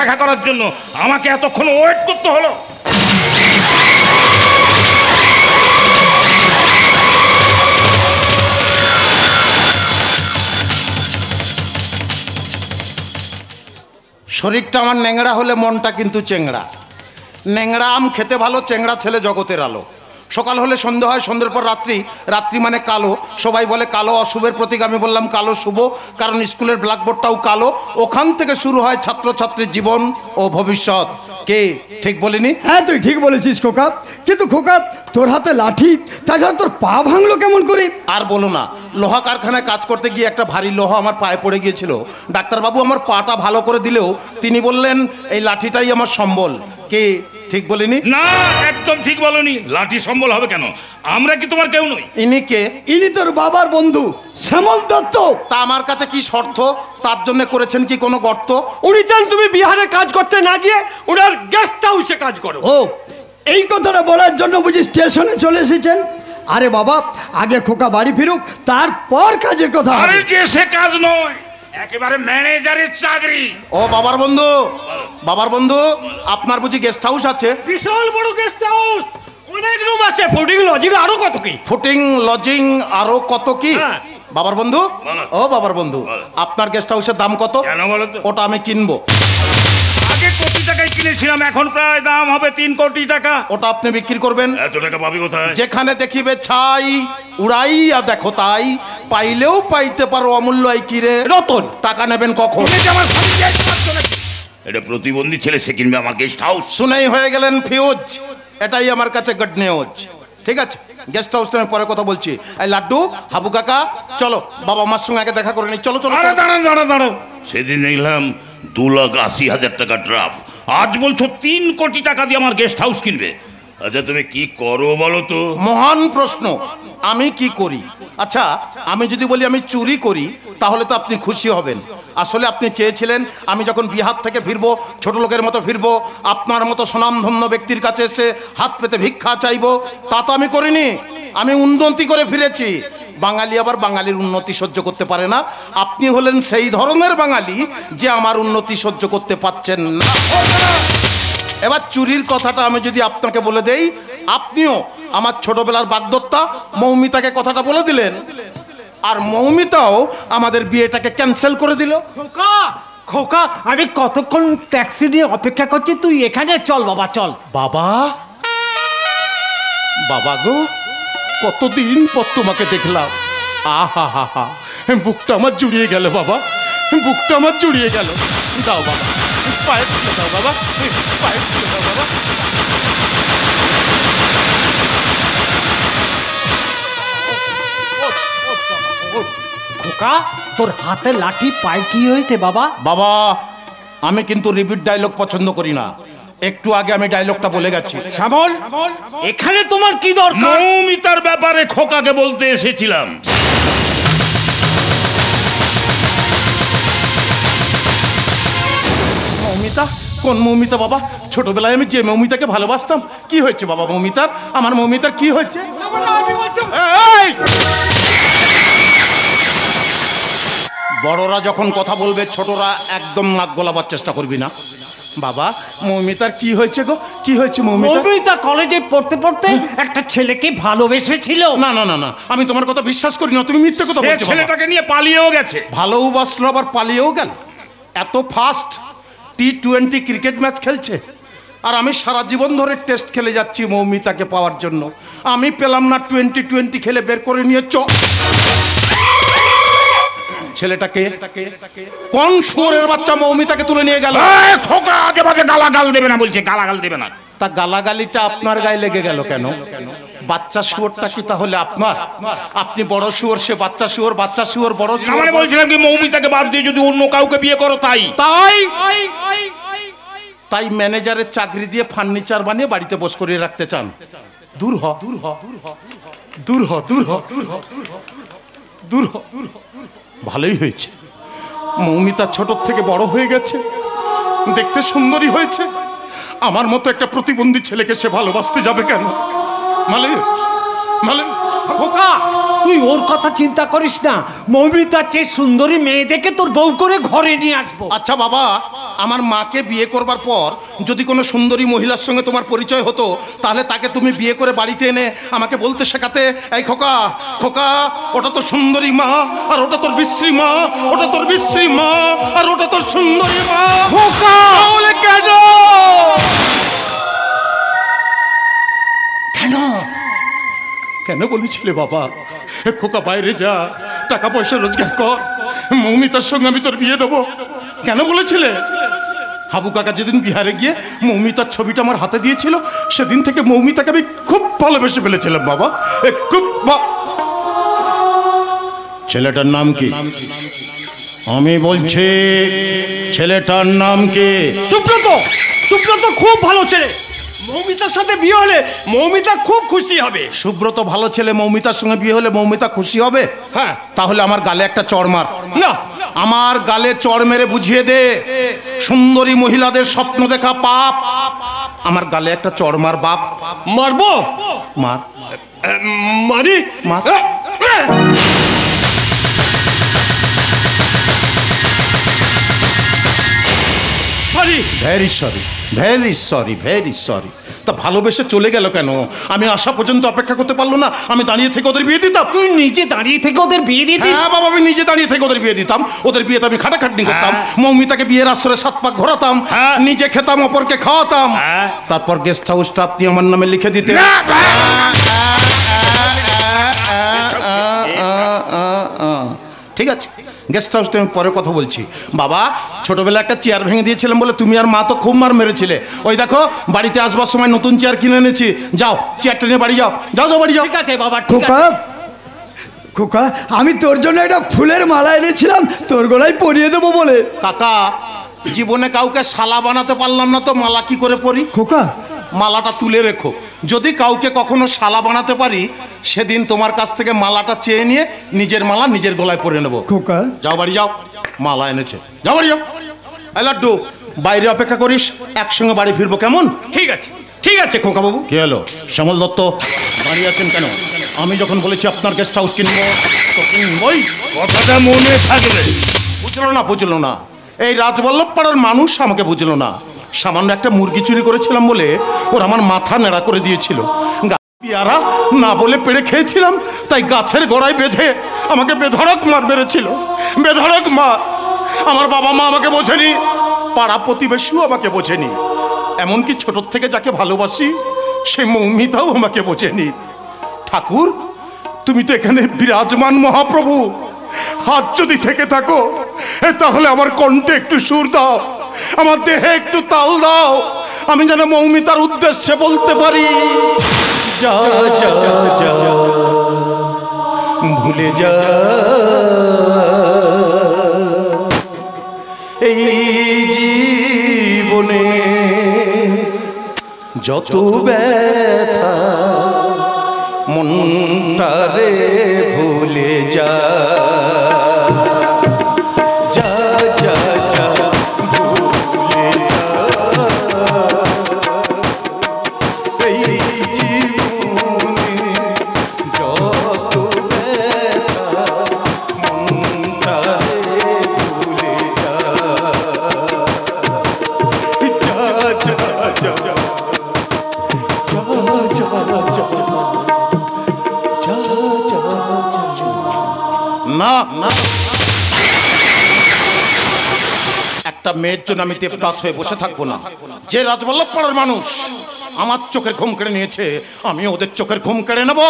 দেখা করার জন্য আমাকে এতক্ষণ ওয়েট করতে হলো। শরীরটা আমার ন্যাংড়া হলে মনটা কিন্তু চেংড়া। ন্যাংড়া আম খেতে ভালো, চেংড়া ছেলে জগতের আলো। সকাল হলে সন্ধ্যে হয়, সন্ধ্যের পর রাত্রি, রাত্রি মানে কালো। সবাই বলে কালো অশুভের প্রতীক, আমি বললাম কালো শুভ, কারণ স্কুলের ব্ল্যাকবোর্ডটাও কালো। ওখান থেকে শুরু হয় ছাত্রছাত্রীর জীবন ও ভবিষ্যৎ। কে ঠিক বলিনি? হ্যাঁ তুই ঠিক বলেছিস খোকা, কিন্তু খোকা তোর হাতে লাঠি, তাছাড়া তোর পা ভাঙলো কেমন করে? আর বলো না, লোহা কারখানায় কাজ করতে গিয়ে একটা ভারী লোহা আমার পায়ে পড়ে গিয়েছিল। ডাক্তারবাবু আমার পাটা ভালো করে দিলেও তিনি বললেন এই লাঠিটাই আমার সম্বল। কে ঠিক বলিনি? না, একদম ঠিক বলনি। লাঠি সম্বল হবে কেন? আমরা কি তোমার কেউ নই? ইনি কে? ইনি তোর বাবার বন্ধু শ্যামল দত্ত। তা আমার কাছে কি শর্ত? তার জন্য করেছেন কি কোনো গর্ত? উনি চান তুমি বিহারে কাজ করতে না গিয়ে ওনার গেস্ট হাউসে কাজ করো। ও এই কথাটা বলার জন্য বুঝি স্টেশনে চলে এসেছেন? আরে বাবা, আগে খোকা বাড়ি ফিরুক, তারপর কাজের কথা হবে। আরে যে সে কাজ নয়, একেবারে ম্যানেজারের চাকরি। ও বাবার বন্ধু, বাবার বন্ধু, আপনার বুঝি গেস্ট হাউস আছে? বিশাল বড় গেস্ট হাউস, অনেক রুম আছে, ফুডিং লজিং আরো কত কি। ফুটিং লজিং আরো কত কি? বাবার বন্ধু, ও বাবার বন্ধু, আপনার গেস্ট হাউসের দাম কত? কেন বলো তো? ওটা আমি কিনবো। আগে কোটি টাকায় কিনেছিলাম, এখন প্রায় দাম হবে 3 কোটি টাকা। ওটা আপনি বিক্রি করবেন? এত টাকা পাবি কোথায়? যেখানে দেখিবে ছাই উড়াইয়া দেখো তাই, পাইলেও পাইতে পারো অমূল্য। এই কিরে রতন, টাকা নেবেন কখন? এটা প্রতিবন্ধী ছেলে, সে কিনবে আমার গেস্ট হাউস। শুনেই হয়ে গেলেন ফিউজ। এটাই আমার কাছে গুড নিউজ। ঠিক আছে, গেস্ট হাউস আমি পরে কথা বলছি। এই লাড্ডু, হাবু কাকা, চলো বাবা মার সঙ্গে আগে দেখা করে নি। চলো চলো। আরে দাঁড়াও দাঁড়াও দাঁড়াও, সেদিন নিলাম 2,80,000 টাকা ড্রাফট, আজ বলছো 3 কোটি টাকা দিয়ে আমার গেস্ট হাউস কিনবে। আচ্ছা তুমি কি করো বলো তো? মহান প্রশ্ন, আমি কি করি? আচ্ছা আমি যদি বলি আমি চুরি করি তাহলে তো আপনি খুশি হবেন। আসলে আপনি চেয়েছিলেন আমি যখন বিহার থেকে ফিরবো ছোট লোকের মতো ফিরবো, আপনার মতো সুনামধন্য ব্যক্তির কাছে এসে হাত পেতে ভিক্ষা চাইবো। তা তো আমি করিনি, আমি উন্নতি করে ফিরেছি। বাঙালি আবার বাঙালির উন্নতি সহ্য করতে পারে না। আপনি হলেন সেই ধরনের বাঙালি যে আমার উন্নতি সহ্য করতে পারছেন না। এবার চুরির কথাটা আমি যদি আপনাকে বলে দেই, আপনিও আমার ছোটবেলার বাগদত্তা মৌমিতাকে কথাটা বলে দিলেন, আর মৌমিতাও আমাদের বিয়েটাকে ক্যান্সেল করে দিল। খোকা খোকা, আমি কতক্ষণ ট্যাক্সি নিয়ে অপেক্ষা করছি, তুই এখানে চল বাবা, চল। বাবা, বাবা গো, কতদিন পর তোমাকে দেখলাম। আহা হা হা, বুকটা আমার জুড়িয়ে গেল বাবা, বুকটা আমার জুড়িয়ে গেল। দাও বাবা, পায়ে তুলে দাও বাবা, পায়ে তুলে দাও বাবা। খোকা, তোর হাতে লাঠি পায়ে কি হয়েছে বাবা? বাবা, আমি কিন্তু রিপিট ডায়লগ পছন্দ করি না। একটু আগে আমি ডায়লগটা বলে গেছি। শ্যামল, এখানে তোমার কি দরকার? মৌমিতার ব্যাপারে খোকাকে বলতে এসেছিলাম। মৌমিতা? কোন মৌমিতা বাবা? ছোটবেলায় আমি যে মৌমিতাকে ভালোবাসতাম। কি হয়েছে বাবা মৌমিতার? আমার মৌমিতার কি হয়েছে? এই! বড়রা যখন কথা বলবে ছোটরা একদম নাক গলাবার চেষ্টা করবি না। বাবা মৌমিতার কি হয়েছে গো? কি হয়েছে মৌমিতা? মৌমিতা কলেজে পড়তে পড়তে একটা ছেলেকে ভালোবেসেছিল। না না না না, আমি তোমার কথা বিশ্বাস করি না, তুমি মিথ্যে কথা বলছো। ছেলেটাকে নিয়ে পালিয়েও গেছে। ভালোবাসলো আবার পালিয়েও গেল? এত ফাস্ট T20 ক্রিকেট ম্যাচ খেলছে, আর আমি সারা জীবন ধরে টেস্ট খেলে যাচ্ছি মৌমিতাকে পাওয়ার জন্য। আমি পেলাম না, 2020 খেলে বের করে নিয়ে ছেলেটাকে কোন শুয়োরের বাচ্চা মৌমিতাকে তুলে নিয়ে গেল? খোকা আগে বাজে গালাগাল দেবে না বলছে, গালাগাল দেবে না। তা গালাগালিটা আপনার গায়ে লেগে গেল কেন? বাচ্চা শুয়োরটা কি তাহলে আপনার? আপনি বড় শুয়োর, সে বাচ্চা শুয়োর। বাচ্চা শুয়োর বড় শুয়োর। মানে বলছিলাম কি মৌমিতাকে বাদ দিয়ে যদি অন্য কাউকে বিয়ে করো তাই তাই ম্যানেজারের চাকরি দিয়ে ফার্নিচার বানিয়ে বাড়িতে বস করে রাখতে চান? দূর হ, দূর হ, দূর হ, দূর হ, দূর হ। ভালোই হয়েছে, মৌমিতা ছোট থেকে বড় হয়ে গেছে, দেখতে সুন্দরী হয়েছে। আমার মতো একটা প্রতিবন্ধী ছেলেকে সে ভালোবাসতে যাবে কেন? মালে মালে খোকা, তুই ওর কথা চিন্তা করিস না। মৌমিতার চেয়ে সুন্দরী মেয়ে দেখে তোর বউ করে ঘরে নিয়ে আসবো। আচ্ছা বাবা, আমার মাকে বিয়ে করবার পর যদি কোনো সুন্দরী মহিলার সঙ্গে তোমার পরিচয় হতো, তাহলে তাকে তুমি বিয়ে করে বাড়িতে এনে আমাকে বলতে শেখাতে, এই খোকা খোকা, ওটা তো সুন্দরী মা, আর ওটা তোর বিশ্রী মা, ওটা তোর বিশ্রী মা, আর ওটা তোর সুন্দরী মা। খোকা তাহলে কেন কেন কেন বলেছিলে বাবা, খোকা বাইরে যা, টাকা পয়সা রোজগার কর, মৌমিতার সঙ্গে আমি তোর বিয়ে দেবো, কেন বলেছিলে? হাবু কাকা যেদিন বিহারে গিয়ে মৌমিতার ছবিটা আমার হাতে দিয়েছিল, সেদিন থেকে মৌমিতাকে আমি খুব ভালোবেসে ফেলেছিলাম বাবা, খুব। ছেলেটার নাম কি? আমি বলছি ছেলেটার নাম কি? সুব্রত। সুব্রত খুব ভালো ছেলে, মৌমিতার সাথে বিয়ে হলে মৌমিতা খুব খুশি হবে। সুব্রত ভালো ছেলে, মৌমিতার সঙ্গে বিয়ে হলে মৌমিতা খুশি হবে? হ্যাঁ, তাহলে আমার গালে একটা চড় মার। না, আমার গালে চড় মেরে বুঝিয়ে দে, সুন্দরী মহিলাদের স্বপ্ন দেখা পাপ। আমার গালে একটা চড় মার বাপ। মারবো? মার মারি? মার। Very sorry, very sorry, very sorry. তা ভালোবেসে চলে গেল কেন? আমি আসা পর্যন্ত অপেক্ষা করতে পারলো না? আমি দাঁড়িয়ে থেকে ওদের বিয়ে দিতাম। তুই নিজে দাঁড়িয়ে থেকে ওদের বিয়ে দিয়ে দিস? হ্যাঁ বাবা, আমি নিজে দাঁড়িয়ে থেকে ওদের বিয়ে দিতাম। ওদের বিয়েতে আমি খাটাখাটনি করতাম, মৌমিতাকে বিয়ের আসরে 7 পাক ঘোরাতাম, নিজে খেতাম, অপরকে খাওয়াতাম, তারপর গেস্ট হাউসটা আপনি আমার নামে লিখে দিতে। ঠিক আছে, গেস্ট হাউসটা আমি পরে কথা বলছি। বাবা, ছোটবেলা একটা চেয়ার ভেঙে দিয়েছিলাম বলে তুমি আর মা তো খুব মার মেরেছিলে। ওই দেখো, বাড়িতে আসবার সময় নতুন চেয়ার কিনে এনেছি। যাও, চেয়ারটা নিয়ে বাড়ি যাও, যাও যাও বাড়ি যাও। ঠিক আছে বাবা, ঠিক খোকা, আছে। খোকা, আমি তোর জন্য একটা ফুলের মালা এনেছিলাম তোর গলায় পরিয়ে দেবো বলে। কাকা, জীবনে কাউকে শালা বানাতে পারলাম না তো মালা কি করে পরি? খোকা, মালাটা তুলে রেখো, যদি কাউকে কখনো শালা বানাতে পারি সেদিন তোমার কাছ থেকে মালাটা চেয়ে নিয়ে নিজের মালা নিজের গলায় পরে নেবো। খোকা, যাও বাড়ি যাও, মালা এনেছে, যাও বাড়ি যাও। এই লাড্ডু, বাইরে অপেক্ষা করিস, একসঙ্গে বাড়ি ফিরবো, কেমন? ঠিক আছে, ঠিক আছে খোকা বাবু। কি হলো শ্যামল দত্ত, দাঁড়িয়ে আছেন কেন? আমি যখন বলেছি আপনার গেস্ট হাউস কিনবো তো কিনবই। কথাটা মনে থাকবে। বুঝলো না, বুঝলো না, এই রাজবল্লভ পাড়ার মানুষ আমাকে বুঝলো না। সামান্য একটা মুরগি চুরি করেছিলাম বলে ওর আমার মাথা নেড়া করে দিয়েছিল। পেয়ারা না বলে পেড়ে খেয়েছিলাম, তাই গাছের গোড়ায় বেঁধে আমাকে বেধড়ক মার মেরেছিল, বেধড়ক মার। আমার বাবা মা আমাকে বোঝেনি, পাড়া প্রতিবেশীও আমাকে বোঝেনি, এমনকি ছোট থেকে যাকে ভালোবাসি সে মৌমিতাও আমাকে বোঝেনি। ঠাকুর, তুমি তো এখানে বিরাজমান মহাপ্রভু, হাত যদি থেকে থাকো তাহলে আমার কণ্ঠে একটু সুর দাও, আমার দেহে একটু তাল দাও, আমি যেন মৌমিতার উদ্দেশ্যে বলতে পারি, যা যা যা ভুলে যা এই জীবনে যত ব্যথা, মনটারে ভুলে যা, যা যা যা ভুলে যা এই জীবনে যত ব্যথা, মনটারে ভুলে যা, যা যা যা না না। একটা মেয়ের জন্য আমি দেবদাস হয়ে বসে থাকবো না। যে রাজবল্লভ পাড়ার মানুষ আমার চোখের ঘুম কেড়ে নিয়েছে, আমি ওদের চোখের ঘুম কেড়ে নেবো।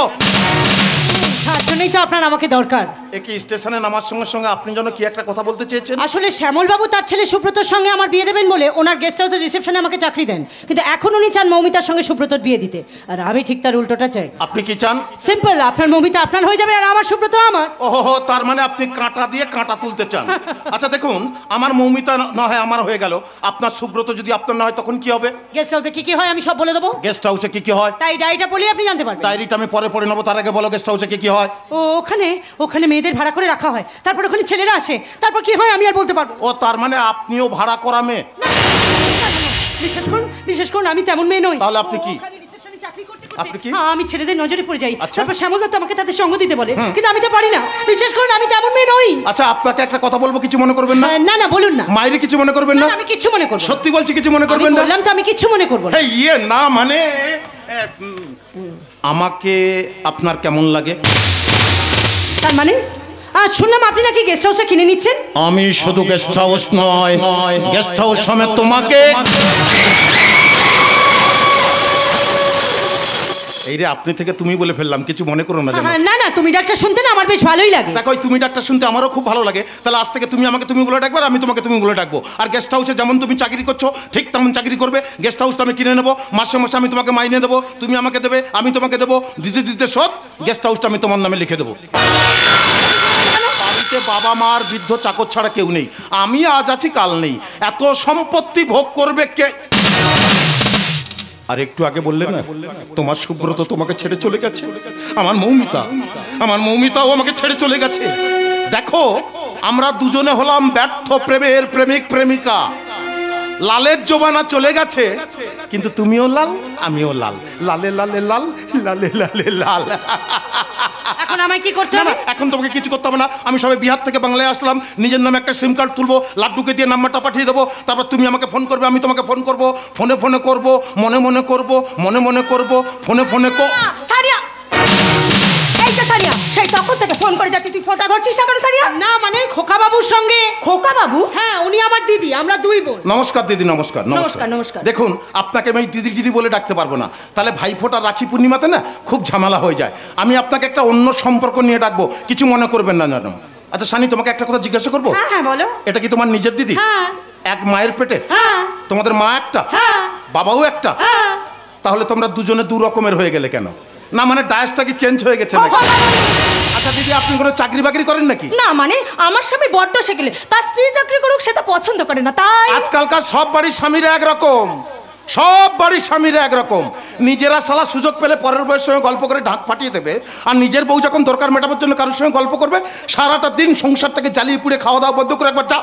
তার জন্যই তো আপনার আমাকে দরকার। একই স্টেশনে নামার সঙ্গে সঙ্গে আপনি যেন কি একটা কথা বলতে চেয়েছেন। আসলে শ্যামলবাবু তার ছেলে সুব্রতর সঙ্গে আমার বিয়ে দেবেন বলে ওনার গেস্ট হাউসের রিসেপশনে আমাকে চাকরি দেন, কিন্তু এখন উনি চান মৌমিতার সঙ্গে সুব্রতর বিয়ে দিতে, আর আমি ঠিক তার উল্টোটা চাই। আপনি কি চান? সিম্পল, আপনার মৌমিতা আপনার হয়ে যাবে আর আমার সুব্রত আমার। ওহো, তার মানে আপনি কাঁটা দিয়ে কাঁটা তুলতে চান। আচ্ছা দেখুন, আমার মৌমিতা না হয় আমার হয়ে গেল, আপনার সুব্রত যদি আপনার না হয় তখন কি হবে? গেস্ট হাউসে কি কি হয় আমি সব বলে দেবো। গেস্ট হাউসে কি কি হয়? তাই ডায়েরিটা পড়লে আপনি জানতে পারবেন। ডায়েরিটা আমি পরে পড়ে নেবো, তার আগে বলো গেস্ট হাউসে কি কি হয়। ও ওখানে ওখানে মেয়েদের ভাড়া করে রাখা হয়, তারপর ওখানে ছেলেরা আসে, তারপর কি হয় আমি আর বলতে পারবো। ও তার মানে আপনিও ভাড়া করা মেয়ে? বিশেষ করুন আমি তেমন মেয়ে নই। তাহলে আপনি কি? ওখানে রিসেপশনে চাকরি করতে করতে আপনি কি? আমি ছেলেদের নজরে পড়ে যাই। আচ্ছা। তারপর শ্যামল দত্ত আমাকে তাদের সঙ্গ দিতে বলে, কিন্তু আমি তো পারি না। বিশ্বাস করুন আমি তেমন মেয়ে নই। আচ্ছা আপনাকে একটা কথা বলবো, কিছু মনে করবেন না? না না বলুন না। মায়ের কিছু মনে করবেন না? না, আমি কিচ্ছু মনে করব না। সত্যি বলছি কিছু মনে আমি করবেন না? বললাম তো আমি কিচ্ছু মনে করব না। এই ইয়ে না মানে আমাকে আপনার কেমন লাগে? তার মানে শুনলাম আপনি নাকি গেস্ট হাউসে কিনে নিচ্ছেন। আমি শুধু গেস্ট হাউস নয়, গেস্ট হাউস সমেত তোমাকে। এই রে, আপনি থেকে তুমি বলে ফেললাম, কিছু মনে করো না যেন। না না, তুমি ডাক্তার শুনতে না আমার বেশ ভালোই লাগে। দেখো ওই তুমি ডাক্তার শুনতে আমারও খুব ভালো লাগে। তাহলে আজ থেকে তুমি আমাকে তুমি বলে ডাকবে, আর আমি তোমাকে তুমি বলে ডাকবো। আর গেস্ট হাউসে যেমন তুমি চাকরি করছো ঠিক তেমন চাকরি করবে। গেস্ট হাউসটা আমি কিনে নেবো, মাসে মাসে আমি তোমাকে মাইনে দেবো, তুমি আমাকে দেবে, আমি তোমাকে দেবো, দিতে দিতে শোধ। গেস্ট হাউসটা আমি তোমার নামে লিখে দেবো। বাড়িতে বাবা মার বৃদ্ধ চাকর ছাড়া কেউ নেই। আমি আজ আছি কাল নেই, এত সম্পত্তি ভোগ করবে কে? আর একটু আগে বললে না তোমার সুব্রত তোমাকে ছেড়ে চলে গেছে, আমার মৌমিতাও আমাকে ছেড়ে চলে গেছে। দেখো আমরা দুজনে হলাম ব্যর্থ প্রেমের প্রেমিক প্রেমিকা। লালের জোবানা চলে গেছে, কিন্তু তুমিও লাল আমিও লাল, লালে লালে লাল, লালে লালে লাল। এখন আমায় কি করতে না হবে? না, এখন তোমাকে কিছু করতে হবে না। আমি সবাই বিহার থেকে বাংলায় আসলাম, নিজের নামে একটা সিম কার্ড তুলবো, লাড্ডুকে দিয়ে নাম্বারটা পাঠিয়ে দেবো। তারপর তুমি আমাকে ফোন করবে, আমি তোমাকে ফোন করবো, ফোনে ফোনে করবো, মনে মনে করবো, মনে মনে করবো, ফোনে ফোনে সারিয়া, এই তো সারিয়া, সেই তখন থেকে ফোন করে যাচ্ছি, তুই ফোনটা ধরছিস না কেন সারিয়া? না মানে খোকা বাবুর সঙ্গে। খোকা বাবু? হ্যাঁ, উনি আমার দিদি, আমরা দুই বোন। নমস্কার দিদি, নমস্কার নমস্কার, নমস্কার। দেখুন আপনাকে আমি দিদি দিদি বলে ডাকতে পারবো না, তাহলে ভাইফোঁটা রাখি পূর্ণিমাতে না খুব ঝামেলা হয়ে যায়। আমি আপনাকে একটা অন্য সম্পর্ক নিয়ে ডাকবো, কিছু মনে করবেন না জানো। আচ্ছা সানি, তোমাকে একটা কথা জিজ্ঞাসা করবো? হ্যাঁ হ্যাঁ বলো। এটা কি তোমার নিজের দিদি? হ্যাঁ। এক মায়ের পেটে? হ্যাঁ। তোমাদের মা একটা, হ্যাঁ। বাবাও একটা? হ্যাঁ। তাহলে তোমরা দুজনে দু রকমের হয়ে গেলে কেন? না মানে ডায়াসটা কি চেঞ্জ হয়ে গেছে নাকি? আচ্ছা দিদি, আপনি কোনো চাকরি বাকরি করেন নাকি? না মানে আমার স্বামী বড্ড সেকেলে, তার স্ত্রী চাকরি করুক সেটা পছন্দ করে না, তাই। আজকালকার সব বাড়ির স্বামীরা একরকম, সব বাড়ির স্বামীরা একরকম। নিজেরা সালা সুযোগ পেলে পরের বউয়ের সঙ্গে গল্প করে ঢাক ফাটিয়ে দেবে, আর নিজের বউ যখন দরকার মেটাবার জন্য কারোর সঙ্গে গল্প করবে, সারাটা দিন সংসারটাকে জ্বালিয়ে পুড়ে খাওয়া দাওয়া বন্ধ করে একবার যা।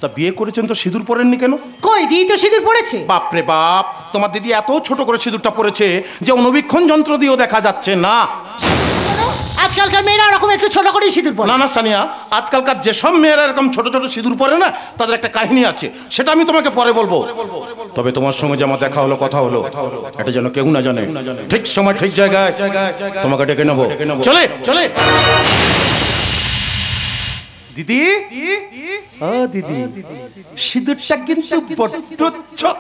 তা বিয়ে করেছেন তো সিঁদুর পরেননি কেন? কই দিদি তো সিঁদুর পড়েছে। বাপরে বাপ, তোমার দিদি এত ছোট করে সিঁদুরটা পড়েছে যে অনুবীক্ষণ যন্ত্র দিয়েও দেখা যাচ্ছে না। আজকালকার মেয়েরা ওরকম একটু ছোট করে সিঁদুর পরে। না না সানিয়া, আজকালকার যেসব মেয়েরা এরকম ছোট ছোট সিঁদুর পরে না, তাদের একটা কাহিনী আছে, সেটা আমি তোমাকে পরে বলবো। তবে তোমার সঙ্গে যে আমার দেখা হলো, কথা হলো, এটা যেন কেউ না জানে। ঠিক সময় ঠিক জায়গায় তোমাকে ডেকে নেবো। চলে চলে দিদি, ও দিদি, সিঁদুরটা কিন্তু বড্ড ছোট।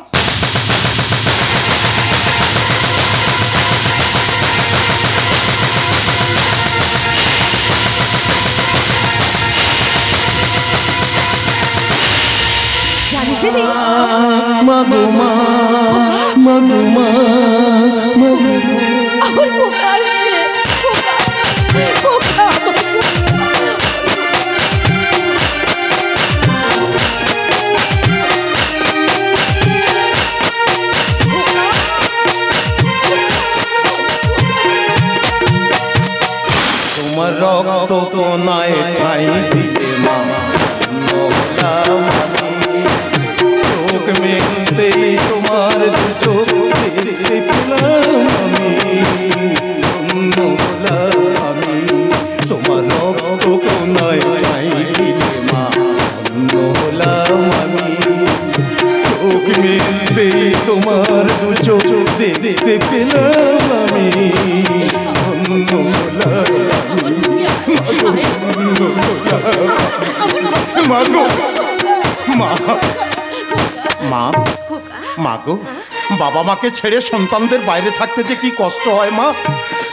মাগুমা মাগুমা আমার খোকা আসছে, খোকা, খোকা। তোমার রক্ত কোনায় ঠাই দিতে মা, চোখ মেলতে তোমার দু চোখ দেখতে পেলাম আমি, অন্য হলাম আমি। তোমার রক্ত কোনায় ঠাই দিতে মা, অন্য হলাম আমি। চোখ মেলতে তোমার দু চোখ দেখতে পেলাম আমি, অন্য হলাম মাগো, মা মা মা গো, বাবা মাকে ছেড়ে সন্তানদের বাইরে থাকতে যে কি কষ্ট হয় মা,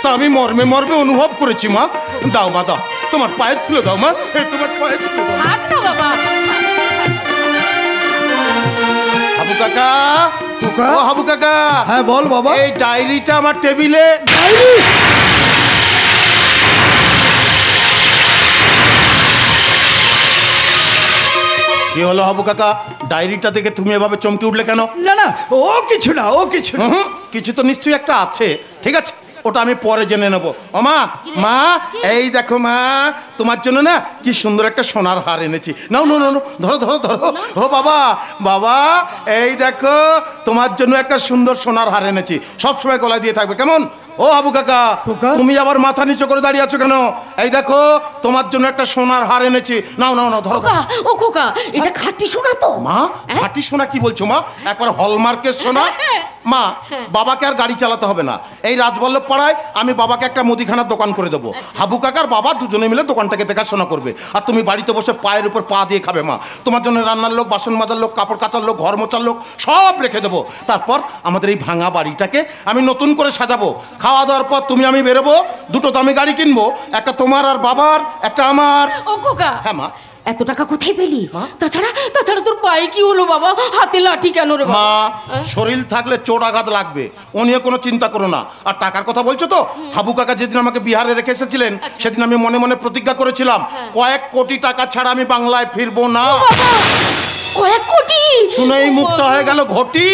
তা আমি মর্মে মর্মে অনুভব করেছি মা। দাও মা দাও, তোমার পায়ে তুলে দাও মা, তোমার পায়ে তুলে দাও। হাবু কাকা, ও হাবু কাকা। হ্যাঁ বল বাবা। এই ডায়েরিটা আমার টেবিলে। কি হলো হাবু কাকা, ডায়েরিটা দেখে তুমি এভাবে চমকে উঠলে কেন? না না, ও কিছু না, ও কিছু না। কিছু তো নিশ্চয়ই একটা আছে। ঠিক আছে, ওটা আমি পরে জেনে নেবো। ও মা, মা এই দেখো মা, তোমার জন্য না কি সুন্দর একটা সোনার হার এনেছি। নাও নাও নাও, ধরো ধরো ধরো। ও বাবা, বাবা এই দেখো তোমার জন্য একটা সুন্দর সোনার হার এনেছি, সবসময় গলায় দিয়ে থাকবে, কেমন? ও হাবু কাকা, তুমি আবার মাথা নিচু করে দাঁড়িয়ে আছো কেন? এই দেখো তোমার জন্য একটা সোনার হার এনেছি, নাও নাও নাও ধরো। ও খোকা, এটা খাঁটি সোনা তো? মা, খাঁটি সোনা কি বলছো মা? একবার হলমার্কের সোনা। মা, বাবাকে আর গাড়ি চালাতে হবে না, এই রাজবল্লভ পাড়ায় আমি বাবাকে একটা মুদিখানার দোকান করে দেবো। হাবু কাকার বাবা দুজনে মিলে দোকানটাকে দেখাশোনা করবে, আর তুমি বাড়িতে বসে পায়ের উপর পা দিয়ে খাবে মা। তোমার জন্য রান্নার লোক, বাসন মাজার লোক, কাপড় কাচার লোক, ঘর মোচার লোক সব রেখে দেবো। তারপর আমাদের এই ভাঙা বাড়িটাকে আমি নতুন করে সাজাবো। খাওয়া দাওয়ার পর তুমি আমি বেরোবো, দুটো দামি গাড়ি কিনবো, একটা তোমার আর বাবার, একটা আমার। ও খোকা, হ্যাঁ মা। এত টাকা কোথায় পেলি? তাছাড়া তোর পায়ে কি হলো বাবা? হাতে লাঠি কেন রে মা? শরীর থাকলে চোট আঘাত লাগবে, ও নিয়ে কোনো চিন্তা করো না। আর টাকার কথা বলছো তো, হাবু কাকা যেদিন আমাকে বিহারে রেখে এসেছিলেন সেদিন আমি মনে মনে প্রতিজ্ঞা করেছিলাম কয়েক কোটি টাকা ছাড়া আমি বাংলায় ফিরবো না। কয়েক কোটি শুনেই মুখটা হয়ে গেল ঘটি।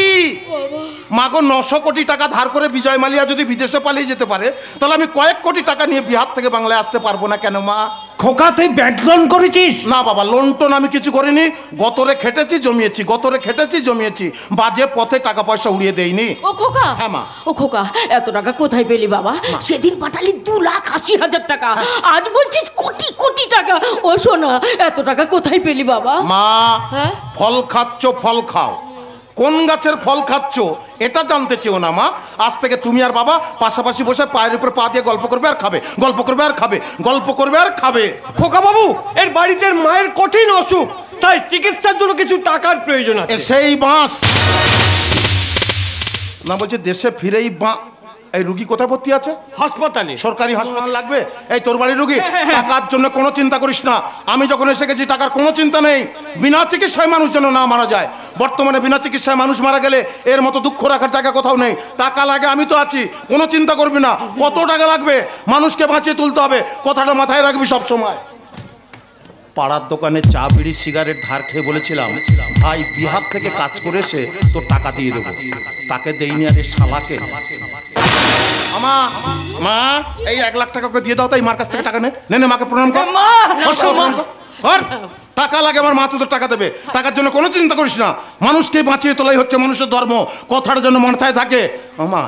মাগো 900 কোটি টাকা ধার করে বিজয় মালিয়া যদি বিদেশে পালিয়ে যেতে পারে, তাহলে আমি কয়েক কোটি টাকা নিয়ে বিহার থেকে বাংলায় আসতে পারবো না কেন মা? খোকা তুই ব্যাড লোন করেছিস? না বাবা, লোন টোন আমি কিছু করিনি, গতরে খেটেছি জমিয়েছি, গতরে খেটেছি জমিয়েছি, বাজে পথে টাকা পয়সা উড়িয়ে দেইনি। ও খোকা, হ্যাঁ মা। ও খোকা, এত টাকা কোথায় পেলি বাবা? সেদিন পাঠালি 2,80,000 টাকা, আজ বলছিস কোটি কোটি টাকা। ও সোনা, এত টাকা কোথায় পেলি বাবা? মা, হ্যাঁ? ফল খাচ্ছ ফল খাও, কোন গাছের ফল খাচ্ছ এটা জানতে চেও না মা। আজ থেকে তুমি আর বাবা পাশাপাশি বসে পায়ের উপর পা দিয়ে গল্প করবে আর খাবে, গল্প করবে আর খাবে, গল্প করবে আর খাবে। খোকা বাবু, এর বাড়িতে মায়ের কঠিন অসুখ, তাই চিকিৎসার জন্য কিছু টাকার প্রয়োজন আছে। সেই বাঁশ না, বলছে দেশে ফিরেই এই রুগী কোথায় ভর্তি আছে? হাসপাতালে। সরকারি হাসপাতাল লাগবে? এই তোর বাড়ির রুগী, টাকার জন্য কোনো চিন্তা করিস না। আমি যখন এসে গেছি টাকার কোনো চিন্তা নেই। বিনা চিকিৎসায় মানুষ যেন না মারা যায়। বর্তমানে বিনা চিকিৎসায় মানুষ মারা গেলে এর মতো দুঃখ রাখার জায়গা কোথাও নেই। টাকা লাগে, আমি তো আছি, কোনো চিন্তা করবি না। কত টাকা লাগবে? মানুষকে বাঁচিয়ে তুলতে হবে, কথাটা মাথায় রাখবি সব সময়। পাড়ার দোকানে চা বিড়ি সিগারেট ধার খেয়ে বলেছিলাম, ভাই বিহার থেকে কাজ করে এসে তোর টাকা দিয়ে দেবো। তাকে দেইনি, আর এই শালাকে। মা, মা এই 1 লাখ টাকা দিয়ে দাও, তাই মার কাছ থেকে টাকা নে। নে মাকে প্রণাম কর। কর, টাকা লাগে আমার মা তোদের টাকা দেবে। টাকার জন্য কোনো চিন্তা করিস না, মানুষকে বাঁচিয়ে তোলাই হচ্ছে মানুষের ধর্ম, কথার জন্য মাথায় থাকে। মা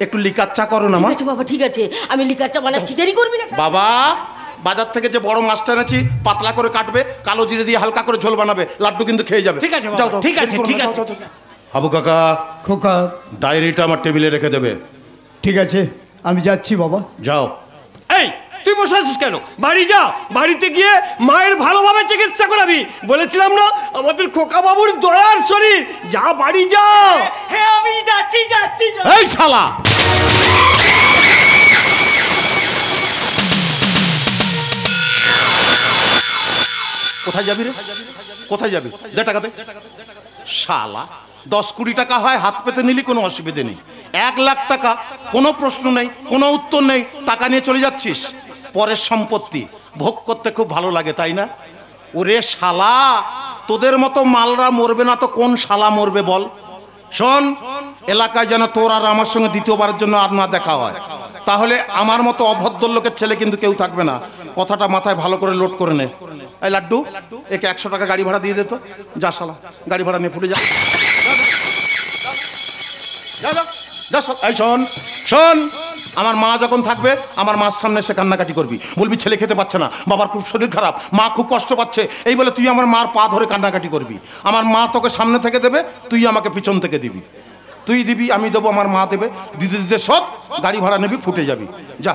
একটু লিকার চা করো না মা। বাবা ঠিক আছে, আমি লিকার চা বানাচ্ছি, দেরি করবি না বাবা। বাজার থেকে যে বড় মাছটা এনেছি পাতলা করে কাটবে, কালো জিরে দিয়ে হালকা করে ঝোল বানাবে, লাড্ডু কিন্তু খেয়ে যাবে। ঠিক আছে বাবা, ঠিক আছে, ঠিক আছে। হাবু কাকা, খোকা, ডায়েরিটা আমার টেবিলে রেখে দেবে। ঠিক আছে, আমি যাচ্ছি বাবা। যাও। এই তুই বসে আছিস কেন? বাড়ি যা, বাড়িতে গিয়ে মায়ের ভালোভাবে চিকিৎসা করাবি। বলেছিলাম না আমাদের খোকা বাবুর দয়ার শরীর। যা, বাড়ি যা। হ্যাঁ আমি যাচ্ছি যাচ্ছি। এই শালা, কোথায় যাবি রে? কোথায় যাবি? দে টাকা দে। শালা 10 কোটি টাকা হয় হাত পেতে নিলি, কোনো অসুবিধে নেই। 1 লাখ টাকা, কোনো প্রশ্ন নেই, কোনো উত্তর নেই, টাকা নিয়ে চলে যাচ্ছিস। পরের সম্পত্তি ভোগ করতে খুব ভালো লাগে, তাই না? ওরে শালা, তোদের মতো মালরা মরবে না তো কোন শালা মরবে বল? শোন, এলাকায় যেন তোর আর আমার সঙ্গে দ্বিতীয়বারের জন্য আর না দেখা হয়, তাহলে আমার মতো অভদ্র লোকের ছেলে কিন্তু কেউ থাকবে না। কথাটা মাথায় ভালো করে লোড করে নে। এই লাড্ডু, একে 100 টাকা গাড়ি ভাড়া দিয়ে দে তো। যা শালা, গাড়ি ভাড়া নিয়ে ফুটে যা। এই শোন শোন, আমার মা যখন থাকবে আমার মার সামনে সে কান্নাকাটি করবি, বলবি ছেলে খেতে পাচ্ছে না, বাবার খুব শরীর খারাপ, মা খুব কষ্ট পাচ্ছে, এই বলে তুই আমার মার পা ধরে কান্নাকাটি করবি। আমার মা তোকে সামনে থেকে দেবে, তুই আমাকে পিছন থেকে দিবি। তুই দিবি, আমি দেবো, আমার মা দেবে, দিতে দিতে সব গাড়ি ভাড়া নেবি, ফুটে যাবি। যা।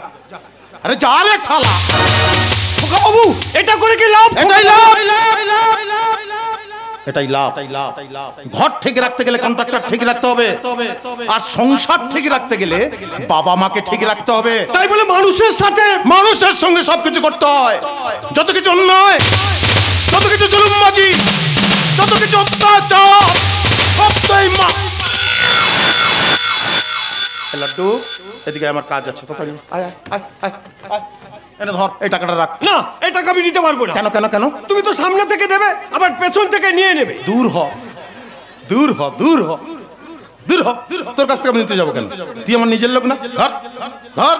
আরে যা রে শালা। খোকা বাবু, এটা করে কি লাভ? এটাই লাভ, এটাই লাভ। ঘর ঠিক রাখতে গেলে কন্ট্রাক্টর ঠিক রাখতে হবে, আর সংসার ঠিক রাখতে গেলে বাবা মাকে ঠিক রাখতে হবে। তাই বলে মানুষের সাথে, মানুষের সঙ্গে সবকিছু করতে হয়। যত কিছু অন্যায়, যত কিছু জুলুমবাজি, যত কিছু অত্যাচার, সবটাই মা। লাড্ডু, এদিকে আমার কাজ আছে, তাড়াতাড়ি আয় আয় আয় আয়। এনে ধর, এই টাকাটা রাখ। না, এই টাকা আমি নিতে পারবো না। কেন কেন কেন? তুমি তো সামনে থেকে দেবে, আবার পেছন থেকে নিয়ে নেবে। দূর হ, দূর হ, দূর হ, দূর হ, তোর কাছ থেকে আমি নিতে যাবো কেন? তুই আমার নিজের লোক না? ধর ধর।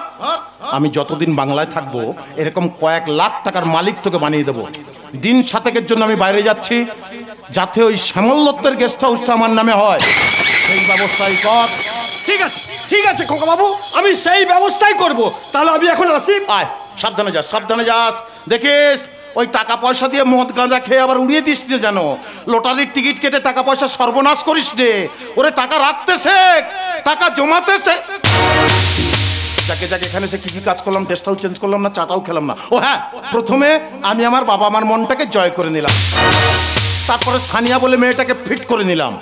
আমি যতদিন বাংলায় থাকবো এরকম কয়েক লাখ টাকার মালিক তোকে বানিয়ে দেবো। দিন সাতেকের জন্য আমি বাইরে যাচ্ছি, যাতে ওই শ্যামল দত্তের গেস্ট হাউসটা আমার নামে হয়, সেই ব্যবস্থাই কর। ঠিক আছে খোকা বাবু, আমি সেই ব্যবস্থাই করব। তাহলে আমি এখন আসি। আয়, সাবধানে যাস, সাবধানে যাস। দেখিস ওই টাকা পয়সা দিয়ে মদ গাঁজা খেয়ে আবার উড়িয়ে দিস রে, যেন লটারির টিকিট কেটে টাকা পয়সা সর্বনাশ করিস রে। ওরে টাকা রাখতে শেখ, টাকা জমাতে শেখ। যাকে যাকে এখানে সে কি কি কাজ করলাম, ড্রেসটাও চেঞ্জ করলাম না, চাটাও খেলাম না। ও হ্যাঁ, প্রথমে আমি আমার বাবা মার মনটাকে জয় করে নিলাম, তারপরে সানিয়া বলে মেয়েটাকে ফিট করে নিলাম।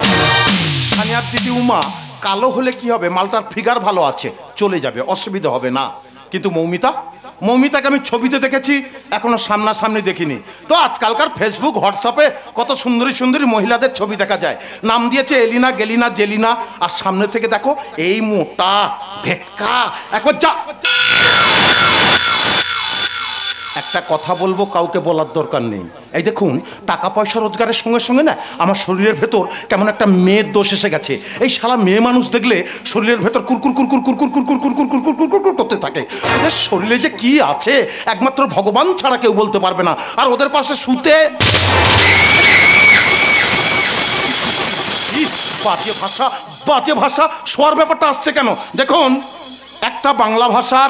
সানিয়ার দিদি উমা কালো হলে কি হবে, মালটার ফিগার ভালো আছে, চলে যাবে, অসুবিধা হবে না। কিন্তু মৌমিতাকে আমি ছবিতে দেখেছি, এখনো সামনাসামনি দেখিনি। তো আজকালকার ফেসবুক হোয়াটসঅ্যাপে কত সুন্দরী সুন্দরী মহিলাদের ছবি দেখা যায়, নাম দিয়েছে এলিনা, গেলিনা, জেলিনা। আর সামনে থেকে দেখো এই মোটা ভেটকা, একবার যা। একটা কথা বলবো, কাউকে বলার দরকার নেই। এই দেখুন, টাকা পয়সা রোজগারের সঙ্গে সঙ্গে না আমার শরীরের ভেতর কেমন একটা মেয়ের দোষ এসে গেছে। এই শালা মেয়ে মানুষ দেখলে শরীরের ভেতর কুরকুর কুরকুর কুরকুর কুরকুর কুরকুর কুরকুর কুরকুর করতে থাকে। ওদের শরীরে যে কি আছে একমাত্র ভগবান ছাড়া কেউ বলতে পারবে না। আর ওদের পাশে শুতে বাজে ভাষা, বাজে ভাষা শোয়ার ব্যাপারটা আসছে কেন? দেখুন, একটা বাংলা ভাষার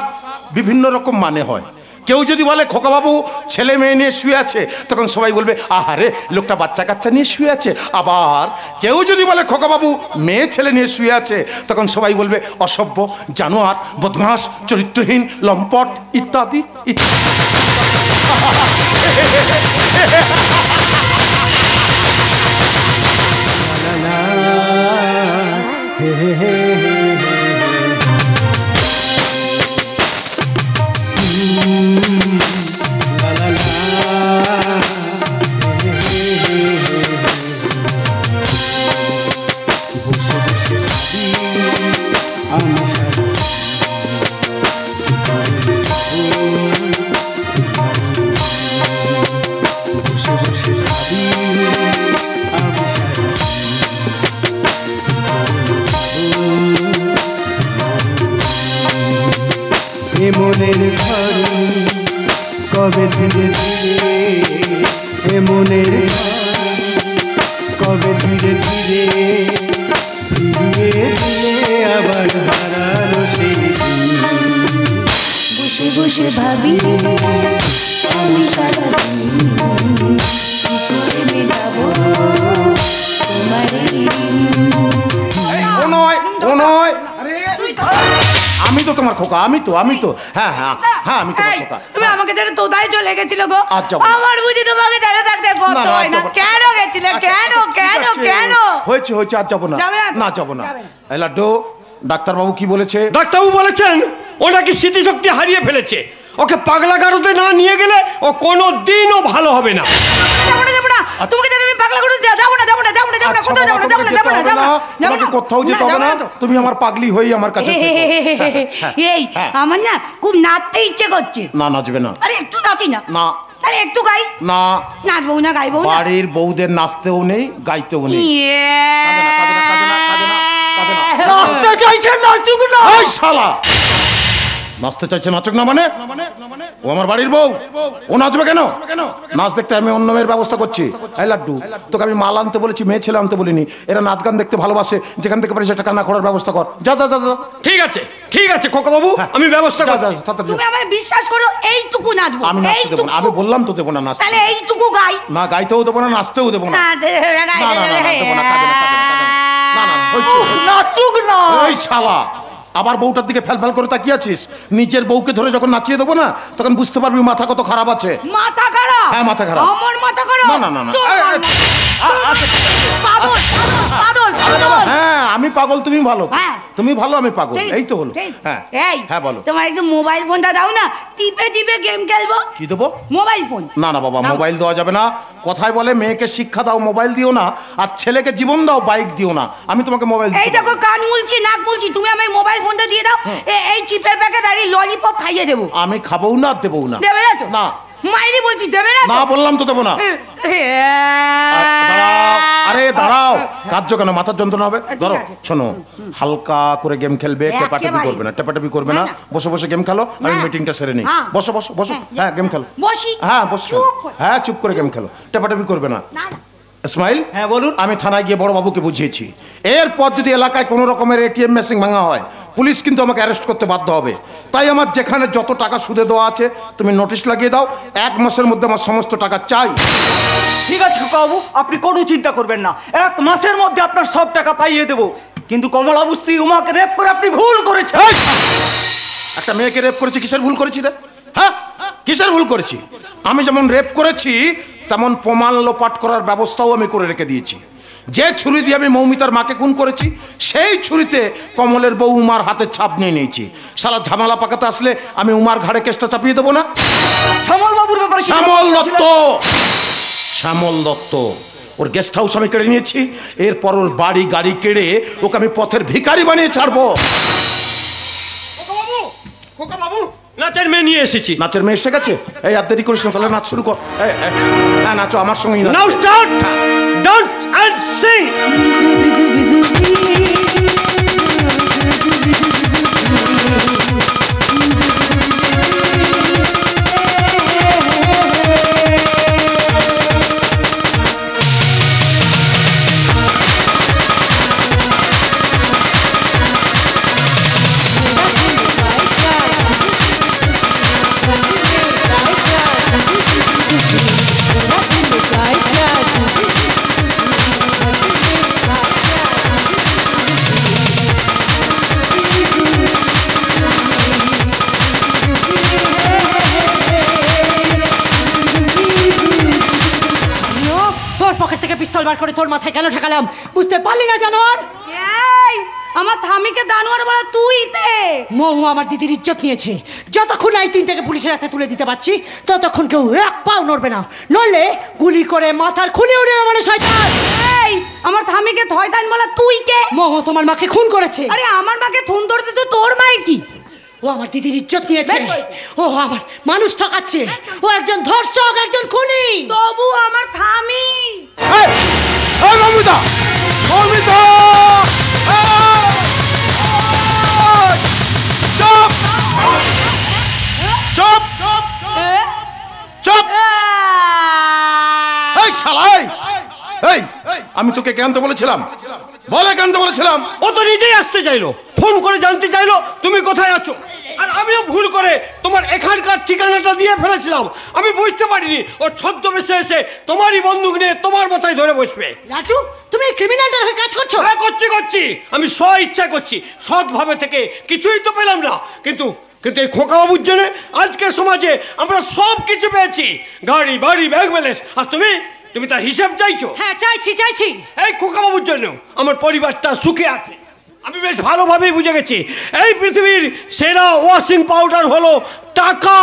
বিভিন্ন রকম মানে হয়। কেউ যদি বলে খোকাবাবু ছেলে মেয়ে নিয়ে শুয়ে আছে, তখন সবাই বলবে আহারে লোকটা বাচ্চা কাচ্চা নিয়ে শুয়ে আছে। আবার কেউ যদি বলে খোকাবাবু মেয়ে ছেলে নিয়ে শুয়ে আছে, তখন সবাই বলবে অসভ্য, জানোয়ার, বদমাস, চরিত্রহীন, লম্পট ইত্যাদি ইত্যাদি। মনের ঘরে কবে ধীরে ধীরে, মনের কবে ধীরে ধীরে ফিরিয়ে দিলে আবার হারানো সেই দিন। বসে বসে ভাবি আমি সারাদিন মেটাবো তোমার ও নয়, ও নয়, আমি তো তোমার খোকা, আমি তো হ্যাঁ হ্যাঁ হ্যাঁ, আমি তোমার খোকা। তুমি আমাকে ছেড়ে তোদাই চলে গেছিল গো। আজ যাবো না। আমার বুঝি তোমাকে ছেড়ে থাকতে কত হয় না। কেন গেছিলে? কেন কেন কেন? হয়েছে হয়েছে, আর যাবো না, না যাবো না। এই লাড্ডু, ডাক্তারবাবু কি বলেছে? ডাক্তারবাবু বলেছেন ও নাকি স্মৃতিশক্তি হারিয়ে ফেলেছে। ওকে পাগলাগারদে না নিয়ে গেলে ও কোনো দিনও ভালো হবে না। যাবো না, যাবো না, তোমাকে ছেড়ে আমি পাগলা করে যাবো না, যাবো না, যাবো না, যাবো না, কোথাও যাবো না, যাবো না, যাবো না, যাবো না, তোমাকে কোথাও যেতে হবে না। তুমি আমার পাগলি হয়েই আমার কাছে থেকো। এই আমার না খুব নাচতে ইচ্ছে করছে। না, নাচবে না। আরে একটু নাচি না। না, তাহলে একটু গাই না, নাচবো না, গাইবো না। বাড়ির বউদের নাচতেও নেই, গাইতেও নেই। নাচতে চাইছে নাচুক না। এই শালা, নাচতে চাইছে নাচুক না মানে? ও আমার বাড়ির বউ, ও নাচবে কেন? নাচ দেখতে আমি অন্য মেয়ের ব্যবস্থা করছি। এই লাড্ডু, তোকে আমি মাল আনতে বলেছি, মেয়ে ছেলে আনতে বলিনি। এরা নাচ গান দেখতে ভালোবাসে, যেখান থেকে পারিস একটা কান্না করার ব্যবস্থা কর। যা যা যা যা। ঠিক আছে, ঠিক আছে খোকা বাবু, আমি ব্যবস্থা করছি। তুমি আমায় বিশ্বাস করো, এইটুকু নাচবো। আমি নাচতে দেবো না, আমি বললাম তো দেবো না নাচতে। তাহলে এইটুকু গাই না, গাইতেও দেবো না, নাচতেও দেবো না। না, দেবো না, কাঁদে না, কাঁদে না, কাঁদে না। না, না, হয়েছে, হয়েছে। নাচুক না। এই শালা, আবার বউটার দিকে ফেল ফেল করে তাকিয়ে আছিস। নিজের বউকে ধরে যখন নাচিয়ে দেবো না, তখন বুঝতে পারবি মাথা কত খারাপ আছে। মাথা খারাপ? হ্যাঁ, মাথা খারাপ। আমার মাথা খারাপ? না, না, না, না। পাগল, পাগল, পাগল। হ্যাঁ, আমি পাগল, তুমি ভালো। হ্যাঁ। তুমি ভালো, আমি পাগল, ঠিক, এই তো হলো। ঠিক। হ্যাঁ এই হ্যাঁ, বলো। তোমার একটু মোবাইল ফোনটা দাও না, টিপে টিপে গেম খেলবো। কি দেবো? Mobile phone. না না বাবা, নাও। মোবাইল দেওয়া যাবে না। কথায় বলে মেয়েকে শিক্ষা দাও, মোবাইল দিও না। আর ছেলেকে জীবন দাও, বাইক দিও না। আমি তোমাকে মোবাইল এই দেখো, কান মুলছি, নাক মুলছি, তুমি আমায় মোবাইল ফোনটা দিয়ে দাও। এই চিপের প্যাকেট আর এই ললিপপ খাইয়ে দেবো। আমি খাবো না, দেবো না। দেবে না তো? না। মাইরি বলছি দেবে না? না বললাম তো দেবো না। দাঁড়াও, আরে দাঁড়াও, কার্য কেন, মাথার যন্ত্রণা হবে। ধরো শোনো, হালকা করে গেম খেলবে, টেপাটেপি করবে না, টেপাটেপি করবে না, বসে বসে গেম খেলো। আমি মিটিংটা সেরে নিই। বসো বসো বসো, হ্যাঁ গেম খেলো। বসি? হ্যাঁ বসো, হ্যাঁ চুপ করে গেম খেলো, টেপাটেপি করবে না। ইসমাইল, হ্যাঁ বলুন। আমি থানায় গিয়ে বড় বাবুকে বুঝিয়েছি, এরপর যদি এলাকায় কোনো রকমের এটিএম মেশিন ভাঙা হয়, পুলিশ কিন্তু আমাকে অ্যারেস্ট করতে বাধ্য হবে। তাই আমার যেখানে যত টাকা সুদে দেওয়া আছে তুমি নোটিশ লাগিয়ে দাও, 1 মাসের মধ্যে আমার সমস্ত টাকা চাই। ঠিক আছে খোকাবাবু, আপনি কোনো চিন্তা করবেন না, 1 মাসের মধ্যে আপনার সব টাকা পাইয়ে দেবো। কিন্তু কমলাবু স্ত্রী উমাকে রেপ করে আপনি ভুল করেছেন। একটা মেয়েকে রেপ করেছি, কিসের ভুল করেছি রে? হ্যাঁ কিসের ভুল করেছি? আমি যেমন রেপ করেছি তেমন প্রমাণ লোপাট করার ব্যবস্থাও আমি করে রেখে দিয়েছি। যে ছুরি দিয়ে আমি মৌমিতার মাকে খুন করেছি, সেই ছুরিতে কমলের বউ উমার হাতে ছাপ নিয়ে নিয়েছি। সারা ঝামেলা পাকাতে আসলে আমি উমার ঘাড়ে কেসটা চাপিয়ে দেবো না? শ্যামল বাবুর ব্যাপারে শ্যামল দত্ত, শ্যামল দত্ত ওর গেস্ট হাউস আমি কেড়ে নিয়েছি। এরপর ওর বাড়ি গাড়ি কেড়ে ওকে আমি পথের ভিখারি বানিয়ে ছাড়বো। নাচের মেয়ে নিয়ে এসেছি। নাচের মেয়ে এসে গেছে? এই আর দেরি করিস না, তাহলে নাচ শুরু কর। হ্যাঁ নাচো আমার সঙ্গেই নাচো। Now start dance and sing. পিস্তল বার করে তোর মাথায় কেন ঠেকালাম বুঝতে পারলি না জানোয়ার? এই আমার থামিকে দানোয়ার বলা তুই তে। মহু আমার দিদির ইজ্জত নিয়েছে, যতক্ষণ এই তিনটাকে পুলিশের হাতে তুলে দিতে পারছি ততক্ষণ কেউ এক পাও নড়বে না, নড়লে গুলি করে মাথার খুলে উড়ে মানে শয়তান। এই আমার থামিকে থয়তান বলা তুই কে? মহু তোমার মাকে খুন করেছে। আরে আমার মাকে খুন করতে তো তোর মায়ের কি? ও আমার দিদির ইজ্জত নিয়েছে, ও আমার মানুষ ঠকাচ্ছে, ও একজন ধর্ষক, একজন খুনি। তবু আমার থামি। এই মৌমিতা, মৌমিতা চুপ চুপ চুপ। এই শালাই, এই আমি তোকে কেন বলেছিলাম? বলে কেন বলেছিলাম? ও তো নিজেই আসতে চাইলো, ফোন করে জানতে চাইলো তুমি কোথায় আছো, আর আমিও ভুল করে তোমার এখানকার ঠিকানাটা দিয়ে ফেলেছিলাম। আমি বুঝতে পারিনি ও ছদ্মবেশে এসে তোমারই বন্দুক নিয়ে তোমার মাথায় ধরে বসবে। লাটু, তুমি ক্রিমিনালটার হয়ে কাজ করছো? হ্যাঁ করছি, আমি স্ব ইচ্ছা করছি, সৎভাবে থেকে কিছুই তো পেলাম না। কিন্তু এই খোকাবাবুর জন্য আজকের সমাজে আমরা সব কিছু পেয়েছি, গাড়ি বাড়ি ব্যাগ ব্যালেন্স, আর তুমি তার হিসাব চাইছো? হ্যাঁ চাইছি। এই খোকাবাবুর জন্য আমার পরিবারটা সুখে আছে। আমি বেশ ভালোভাবেই বুঝে গেছি এই পৃথিবীর সেরা ওয়াশিং পাউডার হলো টাকা।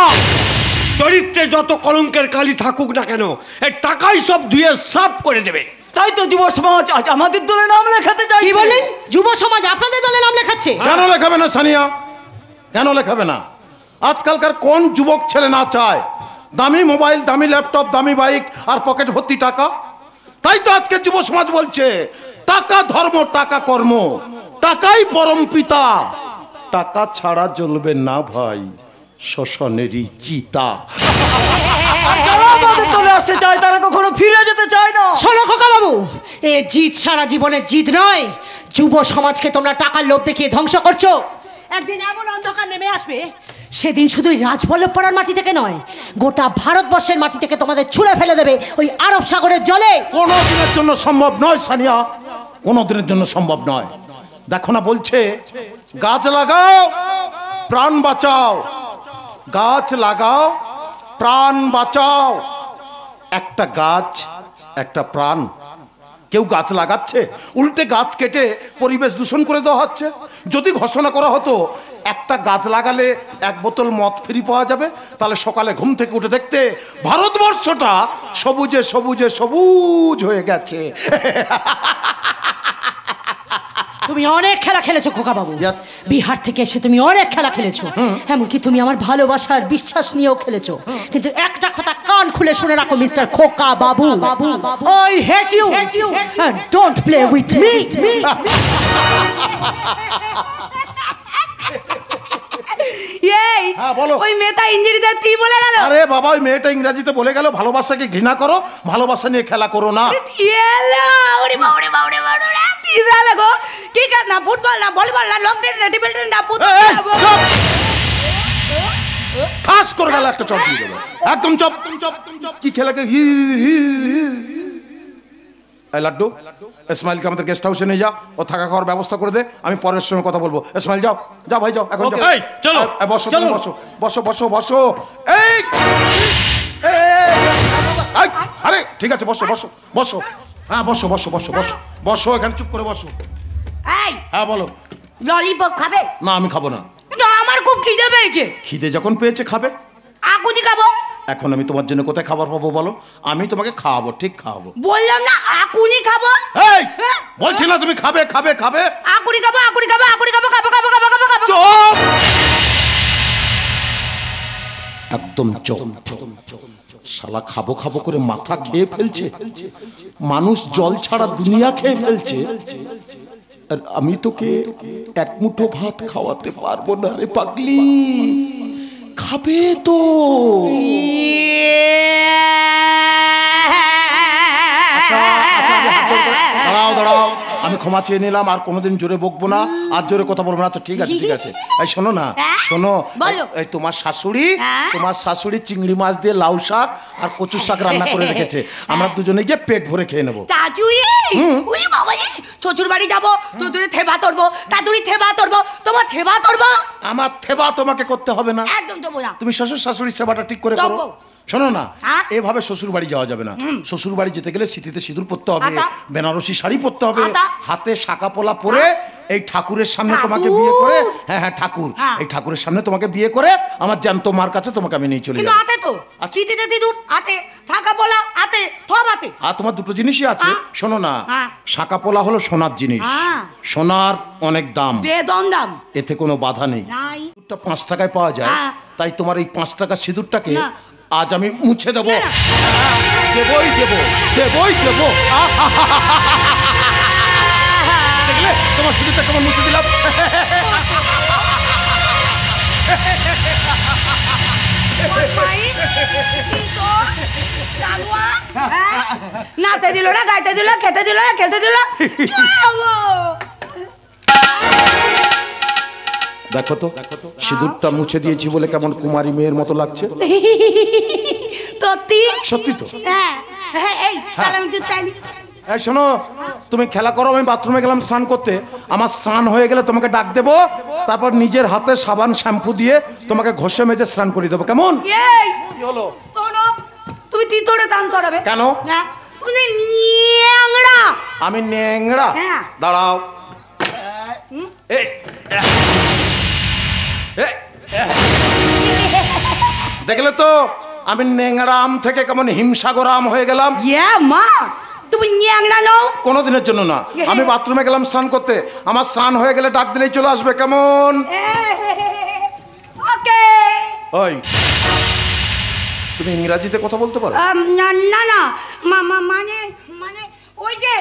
চরিত্রে যত কলঙ্কের কালি থাকুক না কেন, এই টাকাই সব ধুয়ে সাফ করে দেবে। তাই তো যুব সমাজ আজ আমাদের দলে নাম লেখাতে চাই। কি বলেন? যুব সমাজ আপনাদের দলে নাম লেখাচ্ছে? কেন লেখাবে না সানিয়া, কেন লেখাবে না? আজকালকার কোন যুবক ছেলে না চায় দামি মোবাইল, দামি ল্যাপটপ, দামি বাইক আর পকেট ভর্তি টাকা? তাই তো আজকে যুব সমাজ বলছে টাকা ধর্ম, টাকা কর্ম, টাকাই পরম পিতা। টাকা ছাড়া চলবে না ভাই, শ্মশানেরই চিতা। যারা আমাদের দলে আসতে চায় তারা কখনো ফিরে যেতে চায় না। শোনো খোকা বাবু, এ জিত সারা জীবনের জিত নয়। যুব সমাজকে তোমরা টাকার লোভ দেখিয়ে ধ্বংস করছো। একদিন এমন অন্ধকার নেমে আসবে, সেদিন শুধুই রাজবল্লভ পাড়ার মাটি থেকে নয়, গোটা ভারতবর্ষের মাটি থেকে তোমাদের ছুঁড়ে ফেলে দেবে ওই আরব সাগরের জলে। কোনো দিনের জন্য সম্ভব নয় সানিয়া, কোনো দিনের জন্য সম্ভব নয়। দেখো না বলছে গাছ লাগাও প্রাণ বাঁচাও, গাছ লাগাও প্রাণ বাঁচাও। একটা গাছ একটা প্রাণ। কেউ গাছ লাগাচ্ছে, উল্টে গাছ কেটে পরিবেশ দূষণ করে দেওয়া হচ্ছে। যদি ঘোষণা করা হতো একটা গাছ লাগালে 1 বোতল মদ ফ্রি পাওয়া যাবে, তাহলে সকালে ঘুম থেকে উঠে দেখতে ভারতবর্ষটা সবুজে সবুজে সবুজ হয়ে গেছে। তুমি অনেক খেলা খেলেছো খোকা বাবু। Yes. বিহার থেকে এসে তুমি অনেক খেলা খেলেছো, এমনকি তুমি আমার ভালোবাসার বিশ্বাস নিয়েও খেলেছো। কিন্তু একটা কথা কান খুলে শুনে রাখো মিস্টার খোকা বাবু, I hate you and don't play with me. হ্যাঁ, বলো। ওই মেয়েটা ইঞ্জিনিয়ার তুই বলে গেল। আরে বাবা, ওই মেয়েটা ইংরেজিতে বলে গেল ভালোবাসাকে ঘৃণা করো, ভালোবাসা নিয়ে খেলা করো না। কি কাজ না, ফুটবল না, ভলিবল না, লং টেনিস না, টেবিল টেনিস না, খাস করে গেল একটা চপ দিয়ে দেবো, একদম চপ। কি খেলাকে এই লাড্ডু, ইসমাইলকে আমাদের গেস্ট হাউসে নিয়ে যা, ও থাকা খাওয়ার ব্যবস্থা করে দে, আমি পরের সঙ্গে কথা বলবো। ইসমাইল যাও, যাও ভাই যাও, এখন যাও। এই, চলো, বসো চলো। বসো বসো বসো বসো। এই আরে ঠিক আছে, বসো বসো বসো। হ্যাঁ বসো বসো বসো বসো বসো, এখানে চুপ করে বসো। এই হ্যাঁ বলো। ললিপপ খাবে? না আমি খাবো না। কিন্তু আমার খুব খিদে পেয়েছে। খিদে যখন পেয়েছে খাবে। আকুতি খাবো। এখন আমি তোমার জন্য কোথায় খাবার পাবো বলো? আমি তোমাকে খাওয়াবো, ঠিক খাওয়াবো। বললাম না আকুনি খাবো। এই বলছি না তুমি খাবে খাবে খাবে। আকুনি খাবো, আকুনি খাবো, আকুনি খাবো, খাবো খাবো খাবো খাবো খাবো। চুপ, একদম চুপ। শালা খাবো খাবো করে মাথা খেয়ে ফেলছে, মানুষ জল ছাড়া দুনিয়া খেয়ে ফেলছে, আর আমি তোকে এক মুঠো ভাত খাওয়াতে পারবো না রে পাগলি। খাবে তো। দাঁড়াও দাঁড়াও, আমি ক্ষমা চেয়ে নিলাম, আর কোনোদিন জোরে বকবো না, আর জোরে কথা বলবো না। আচ্ছা ঠিক আছে ঠিক আছে। এই শোনো না, শোনো, এই তোমার শাশুড়ি, তোমার শাশুড়ি চিংড়ি মাছ দিয়ে লাউ শাক আর কচু শাক রান্না করে রেখেছে, আমরা দুজনে গিয়ে পেট ভরে খেয়ে নেবো। উই বাবা, শ্বশুর বাড়ি যাবো, তোদের থেবা তোড়বো, তাড়াতাড়ি থেবা তোড়বো, তোমার থেবা তোড়বো। আমার থেবা তোমাকে করতে হবে না, একদম দেবো না। তুমি শ্বশুর শাশুড়ির সেবাটা ঠিক করে করো। শোনো না, এভাবে শ্বশুর বাড়ি যাওয়া যাবে না। শ্বশুর বাড়ি যেতে গেলে সিঁথিতে সিঁদুর পরতে হবে, বেনারসি শাড়ি পরতে হবে, হাতে শাঁকা পোলা পরে এই ঠাকুরের সামনে তোমাকে বিয়ে করে, হ্যাঁ হ্যাঁ ঠাকুর, এই ঠাকুরের সামনে তোমাকে বিয়ে করে আমার জ্যান্ত মার কাছে তোমাকে আমি নিয়ে চলে যাব। কিন্তু হাতে তো সিঁথিতে সিঁদুর, হাতে শাঁকা পোলা, হাতে সব হাতে। আর তোমার দুটো জিনিসই আছে। শোনো না, শাঁকা পোলা হলো সোনার জিনিস, সোনার অনেক দাম, বেদম দাম, এতে কোনো বাধা নেই। সিঁদুরটা 5 টাকায় পাওয়া যায়, তাই তোমার এই 5 টাকা সিঁদুরটাকে আজ আমি মুছে দেবো। দেবই দেবো, দেবই দেবো। দেখলে তোমার সিঁদুরটা কেমন মুছে দিলাম। নাতে দিল না, গাইতে দিল, খেতে দিল না, খেতে দিল। দেখো তো সিঁদুরটা মুছে দিয়েছি বলে কেমন কুমারী মেয়ের মতো লাগছে। সত্যি সত্যি তো। হ্যাঁ হ্যাঁ, এই তাহলে আমি দুধ পাইনি। এই শোনো, তুমি খেলা করো, আমি বাথরুমে গেলাম স্নান করতে, আমার স্নান হয়ে গেলে তোমাকে ডাক দেবো, তারপর নিজের হাতে সাবান শ্যাম্পু দিয়ে তোমাকে ঘষে মেজে স্নান করে দেবো, কেমন? কি হলো? শোনো, তুমি তিতোড়ে দান করাবে কেন? না তুমি ন্যাংড়া। আমি ন্যাংড়া? দাঁড়াও। দেখলে তো আমি ন্যাংড়া আম থেকে কেমন হিমসাগর আম হয়ে গেলাম। মা তুমি ন্যাংড়া নও। কোনোদিনের জন্য না। আমি বাথরুমে গেলাম স্নান করতে, আমার স্নান হয়ে গেলে ডাক দিলেই চলে আসবে, কেমন? ওকে। ওই তুমি ইংরেজিতে কথা বলতে পারো? না না না, মানে মানে ওই যে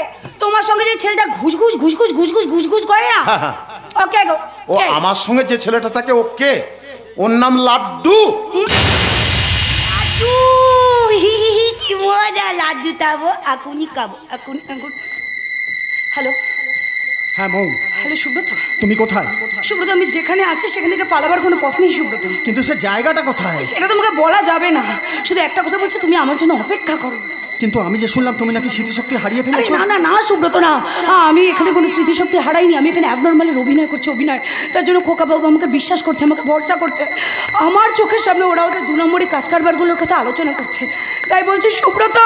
তোমার সঙ্গে যে ছেলেটা ঘুষ ঘুষ ঘুষ ঘুষ ঘুষ ঘুষ ঘুষ ঘুষ করে না। ওকে গো। ও আমার সঙ্গে যে ছেলেটা থাকে ওকে, ওর নাম লাড্ডু। লাড্ডু, কি মজা, লাড্ডু খাবো, এখনই খাবো, এখনই। হ্যালো হ্যাঁ মৌ। হ্যালো সুব্রত, তুমি কোথায়? সুব্রত আমি যেখানে আছি সেখান থেকে পালাবার কোনো পথ নেই সুব্রত। কিন্তু সে জায়গাটা কোথায়? সেটা তোমাকে বলা যাবে না, শুধু একটা কথা বলছি, তুমি আমার জন্য অপেক্ষা করো। কিন্তু আমি যে শুনলাম তুমি নাকি স্মৃতিশক্তি হারিয়ে ফেলেছো। না না না সুব্রত না, আমি এখানে কোনো স্মৃতিশক্তি হারাইনি, আমি এখানে অ্যাবনর্মালের অভিনয় করছি, অভিনয়। তার জন্য খোকা বাবু আমাকে বিশ্বাস করছে, আমাকে ভরসা করছে, আমার চোখের সামনে ওরা ওদের 2 নম্বরই কাজ কারবারগুলোর কথা আলোচনা করছে। তাই বলছি সুব্রত,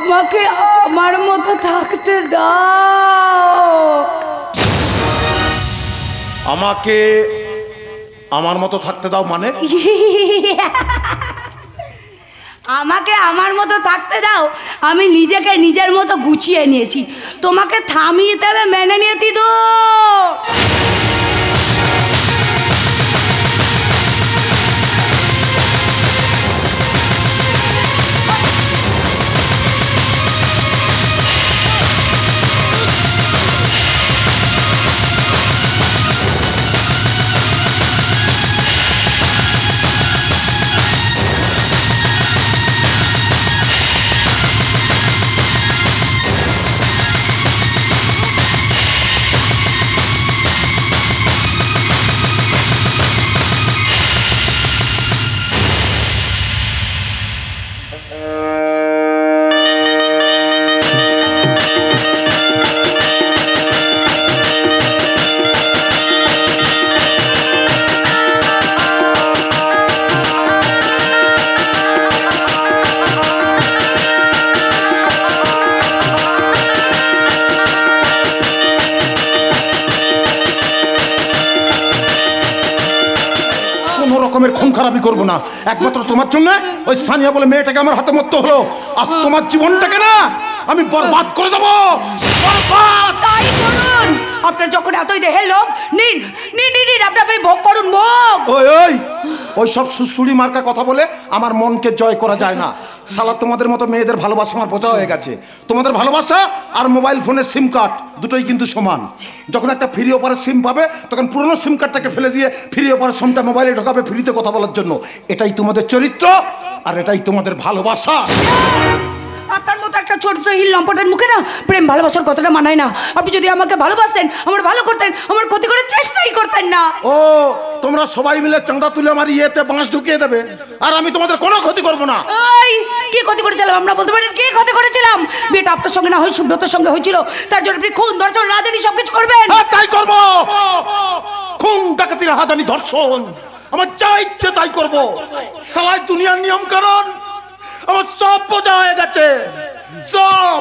আমাকে আমার মতো থাকতে দাও। আমাকে আমার মতো থাকতে দাও মানে? আমাকে আমার মতো থাকতে দাও, আমি নিজেকে নিজের মতো গুছিয়ে নিয়েছি, তোমাকে থামিয়ে দেবে মেনে নিয়ে দিদু। খুন খারাপি করবো না, একমাত্র তোমার জন্য ওই সানিয়া বলে মেয়েটাকে আমার হাতে মরতে হলো। আজ তোমার জীবনটাকে না আমি বরবাদ করে দেবো। তাই করুন, আপনার যখন এতই দেহের লোভ, নিন নিন নিন, আপনার ভোগ করুন, ভোগ। ওই সব সুসুড়ি মার্কা কথা বলে আমার মনকে জয় করা যায় না। শালা তোমাদের মতো মেয়েদের ভালোবাসা আমার বোঝা হয়ে গেছে। তোমাদের ভালোবাসা আর মোবাইল ফোনের সিম কার্ড দুটোই কিন্তু সমান। যখন একটা ফ্রি অপারের সিম পাবে তখন পুরনো সিম কার্ডটাকে ফেলে দিয়ে ফ্রি অপারের সিমটা মোবাইলে ঢোকাবে ফ্রিতে কথা বলার জন্য। এটাই তোমাদের চরিত্র আর এটাই তোমাদের ভালোবাসা। আপনার মতো একটা চরিত্রহীন লম্পটের মুখে না প্রেম ভালোবাসার কথাটা মানায় না। আপনি যদি আমাকে ভালোবাসেন, আমার ভালো করতেন, আমার ক্ষতি করার চেষ্টাই করতেন না। ও তোমরা সবাই মিলে চাঁদা তুলে আমার ইয়েতে বাঁশ ঢুকিয়ে দেবে আর আমি তোমাদের কোনো ক্ষতি করবো না। এই কি ক্ষতি করেছিলাম আমরা বলতে পারেন? কি ক্ষতি করেছিলাম? বিয়েটা আপনার সঙ্গে না হয় সুব্রতর সঙ্গে হয়েছিল, তার জন্য আপনি খুন ধর্ষণ রাজধানী সবকিছু করবেন? তাই করবো। খুন ডাকাতি রাজধানী ধর্ষণ আমার যা ইচ্ছে তাই করবো। সালাই দুনিয়ার নিয়ম কারণ আমার সব বোঝা হয়ে গেছে, সব।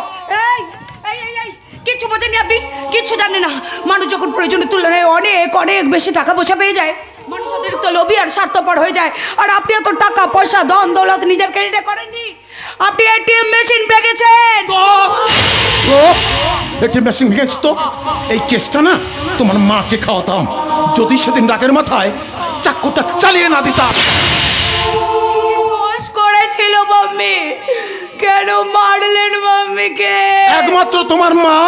কিছু বোঝেননি আপনি, কিছু জানেন না। মানুষ যখন প্রয়োজনের তুলনায় অনেক অনেক বেশি টাকা পয়সা পেয়ে যায়, মানুষ অতিরিক্ত লোভী আর স্বার্থপর হয়ে যায়। আর আপনি এত টাকা পয়সা ধন দৌলত নিজের ক্রেডিটে করেননি, আপনি এটিএম মেশিন ভেঙেছেন। এটিএম মেশিন ভেঙেছি তো এই কেসটা না তোমার মাকে খাওয়াতাম যদি সেদিন রাগের মাথায় চাকুটা চালিয়ে না দিতাম। করেছিল মাম্মি, কেন মারলেন মাম্মিকে? একমাত্র তোমার মা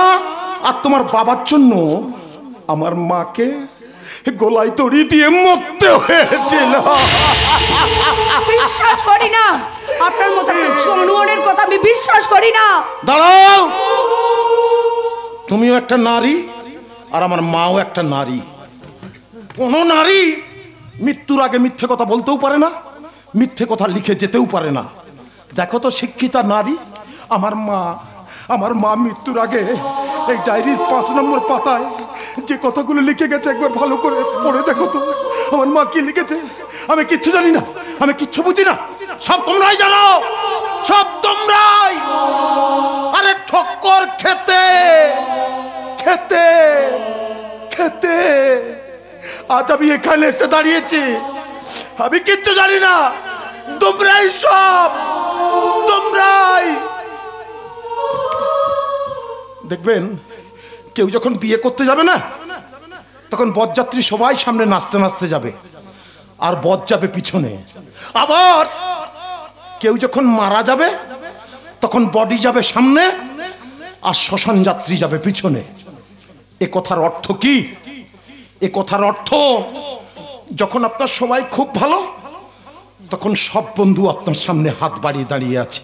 আর তোমার বাবার জন্য আমার মাকে গলায় দড়ি দিয়ে মরতে হয়েছিল। বিশ্বাস করি না, আপনার মতো একটা জনগণের কথা আমি বিশ্বাস করি না। দাঁড়াও, তুমিও একটা নারী আর আমার মাও একটা নারী। কোনো নারী মৃত্যুর আগে মিথ্যে কথা বলতেও পারে না, মিথ্যে কথা লিখে যেতেও পারে না। দেখো তো শিক্ষিতা নারী আমার মা মৃত্যুর আগে এই ডায়েরির 5 নম্বর পাতায় যে কথাগুলো লিখে গেছে একবার ভালো করে পড়ে দেখো তো আমার মা কি লিখেছে। আমি কিচ্ছু জানি না, আমি কিচ্ছু বুঝি না, সব তোমরাই জানো, সব তোমরাই। আরে ঠক্কর খেতে খেতে খেতে আজ আমি এখানে এসে দাঁড়িয়েছি। আমি কিচ্ছু জানি না, তোমরাই সব, তোমরাই। দেখবেন কেউ যখন বিয়ে করতে যাবে না তখন বরযাত্রী সবাই সামনে নাচতে নাচতে যাবে আর বর যাবে পিছনে। আবার কেউ যখন মারা যাবে তখন বডি যাবে সামনে আর শ্মশান যাত্রী যাবে পিছনে। এ কথার অর্থ কি? এ কথার অর্থ যখন আপনার সবাই খুব ভালো তখন সব বন্ধু আপনার সামনে হাত বাড়িয়ে দাঁড়িয়ে আছে,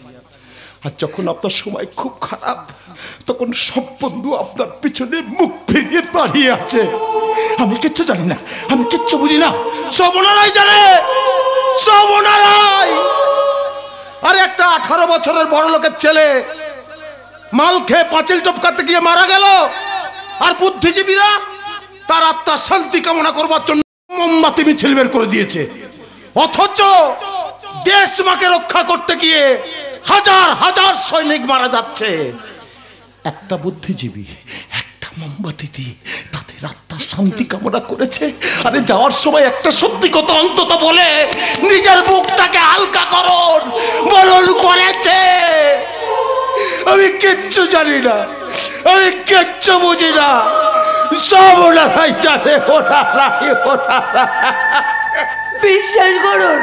আর যখন আপনার সময় খুব খারাপ তখন সব বন্ধু আপনার পিছনে মুখ ফিরিয়ে দাঁড়িয়ে আছে। আমি কিচ্ছু জানি না, আমি কিচ্ছু বুঝি না, সব ওনারাই জানে, সব ওনারাই। আর একটা 18 বছরের বড় লোকের ছেলে মাল খেয়ে পাঁচিল টপকাতে গিয়ে মারা গেল, আর বুদ্ধিজীবীরা তার আত্মার শান্তি কামনা করবার জন্য মোমবাতি মিছিল বের করে দিয়েছে। অথচ দেশ মাকে রক্ষা করতে গিয়ে হাজার হাজার সৈনিক মারা যাচ্ছে। একটা বুদ্ধিজীবী একটা মোমবাতি দিয়ে তাদের আত্মার শান্তি কামনা করেছে। আরে যাওয়ার সময় একটা সত্যি কথা অন্তত বলে নিজের বুকটাকে হালকা করুন বলুন করেছে। আমি কিচ্ছু জানি না, আমি কিচ্ছু বুঝি না, সব ওনারাই জানে, ওনারাই। বিশ্বাস করুন,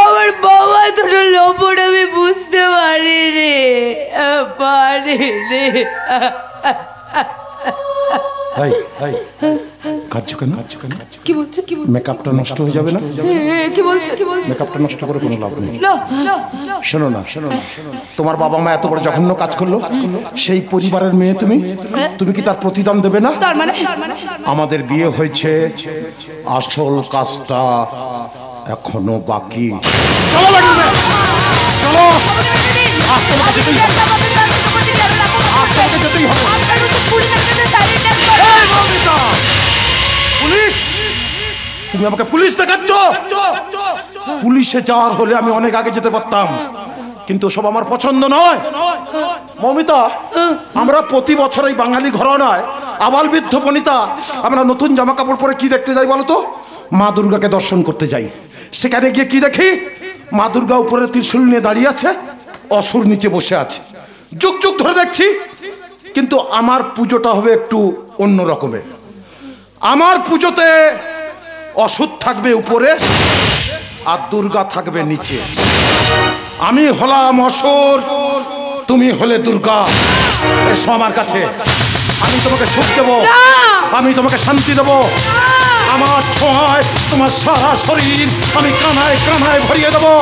আমার বাবা দুটো লোভন আমি বুঝতে পারিনি। কাঁদছো কেন? কি বলছো? কি বলছো? মেকআপটা নষ্ট হয়ে যাবে না? কি বলছো? মেকআপটা নষ্ট করে কোনো লাভ নেই। শোনো না, তোমার বাবা মা এত বড় জঘন্য কাজ করলো, সেই পরিবারের মেয়ে তুমি কি তার প্রতিদান দেবে না? তার মানে আমাদের বিয়ে হয়েছে, আসল কাজটা এখনো বাকি। তুমি আমাকে পুলিশ দেখাচ্ছ? পুলিশে যাওয়ার হলে আমি অনেক আগে যেতে পারতাম, কিন্তু সব আমার পছন্দ নয়। মমিতা, আমরা প্রতি বছর এই বাঙালি ঘরানায় আবাল বৃদ্ধ বনিতা আমরা নতুন জামা কাপড় পরে কি দেখতে যাই বলো তো? মা দুর্গাকে দর্শন করতে যাই। সেখানে গিয়ে কি দেখি? মা দুর্গা উপরে ত্রিশূল নিয়ে দাঁড়িয়ে আছে, অসুর নিচে বসে আছে। যুগ যুগ ধরে দেখছি, কিন্তু আমার পুজোটা হবে একটু অন্য রকমের। আমার পুজোতে অসুর থাকবে উপরে আর দুর্গা থাকবে নিচে। আমি হলাম অসুর, তুমি হলে দুর্গা। এসো আমার কাছে, আমি তোমাকে সুখ দেবো, আমি তোমাকে শান্তি দেবো। আমার ছোঁয়ায় তোমার সারা শরীর আমি কানায় কানায় ভরিয়ে দেবো।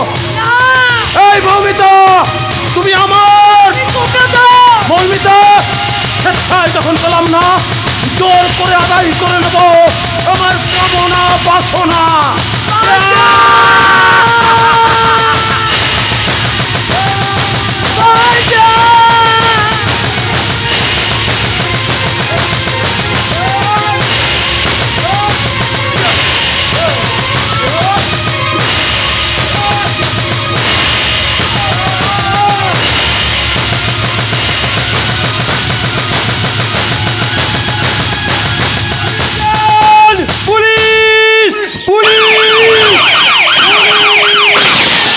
এই মৌমিতা, তুমি আমার মৌমিতা। স্বেচ্ছায় যখন পেলাম না, জোর করে আদায় করে নেবো আমার কামনা বাসনা।